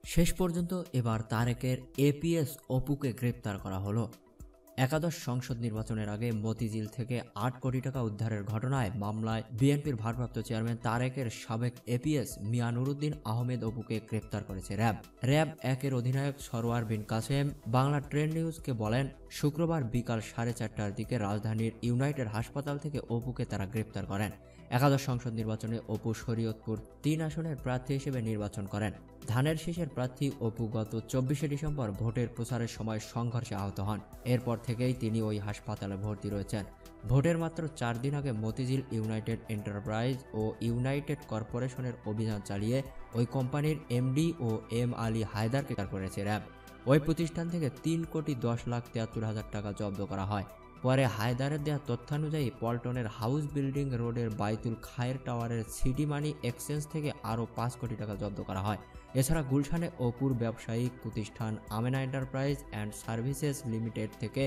শেষ পর্যন্ত এবার তারেকের এপিএস অপুকে গ্রেপ্তার করা হলো। একাদশ সংসদ নির্বাচনের আগে মতিঝিল থেকে ৮ কোটি টাকা উদ্ধারের ঘটনায় মামলায় বিএনপির ভারপ্রাপ্ত চেয়ারম্যান তারেকের সাবেক এপিএস মিয়া নুরুদ্দিন আহমেদ অপুকে গ্রেপ্তার করেছে র্যাব। র্যাব ১-এর অধিনায়ক সরোয়ার বিন কাসেম বাংলা ট্রেন্ড নিউজকে বলেন, শুক্রবার বিকাল 4:30টার দিকে রাজধানীর ইউনাইটেড হাসপাতাল থেকে অপুকে তারা গ্রেপ্তার করেন। একাদশ সংসদ নির্বাচনে অপু শরীয়তপুর ৩ আসনের প্রার্থী হিসেবে নির্বাচন করেন। ধানের শীষের প্রার্থী অপু গত ২৪শে ডিসেম্বর ভোটের প্রচারের সময় সংঘর্ষে আহত হন। এরপর থেকেই তিনি ওই হাসপাতালে ভর্তি রয়েছেন। ভোটের মাত্র ৪ দিন আগে মতিঝিল ইউনাইটেড এন্টারপ্রাইজ ও ইউনাইটেড কর্পোরেশনের অভিযান চালিয়ে ওই কোম্পানির এমডি ও এম আলী হায়দারকে গ্রেপ্তার করেছে র্যাব। ওই প্রতিষ্ঠান থেকে ৩,১০,৭৩,০০০ টাকা জব্দ করা হয়। পরে হায়দারের দেওয়া তথ্যানুযায়ী পল্টনের হাউস বিল্ডিং রোডের বাইতুল খায়ের টাওয়ারের সিটি মানি এক্সচেঞ্জ থেকে আরও ৫ কোটি টাকা জব্দ করা হয়। এছাড়া গুলশানে অপুর ব্যবসায়িক প্রতিষ্ঠান Amena enterprise and services limited থেকে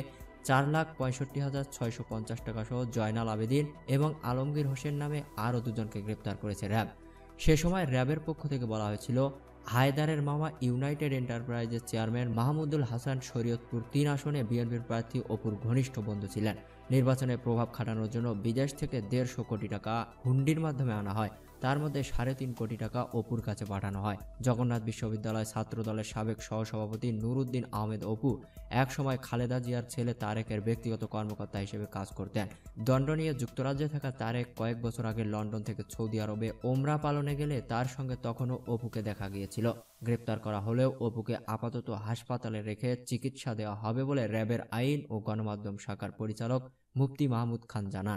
৪,৬৫,৬৫০ টাকা সহ জয়নাল আবেদিন এবং আলমগীর হোসেন নামে আরও দুজনকে গ্রেপ্তার করেছে র্যাব। সে সময় র্যাবের পক্ষ থেকে বলা হয়েছিল, হায়দারের মামা ইউনাইটেড এন্টারপ্রাইজের চেয়ারম্যান মাহমুদুল হাসান শরীয়তপুর ৩ আসনে বিএনপির প্রার্থী অপুর ঘনিষ্ঠ বন্ধু ছিলেন। নির্বাচনে প্রভাব খাটানোর জন্য বিদেশ থেকে ১৫০ কোটি টাকা হুন্ডির মাধ্যমে আনা হয়। তার মধ্যে ৩.৫ কোটি টাকা অপুর কাছে পাঠানো হয়। জগন্নাথ বিশ্ববিদ্যালয় ছাত্র দলের সাবেক সহসভাপতি নুরুদ্দিন আহমেদ অপু একসময় খালেদা জিয়ার ছেলে তারেকের ব্যক্তিগত কর্মকর্তা হিসেবে কাজ করতেন। দণ্ড নিয়ে যুক্তরাজ্যে থাকা তারেক কয়েক বছর আগে লন্ডন থেকে সৌদি আরবে ওমরা পালনে গেলে তার সঙ্গে তখনও অপুকে দেখা গিয়েছিল। গ্রেপ্তার করা হলেও অপুকে আপাতত হাসপাতালে রেখে চিকিৎসা দেওয়া হবে বলে র্যাবের আইন ও গণমাধ্যম শাখার পরিচালক মুফতি মাহমুদ খান জানান।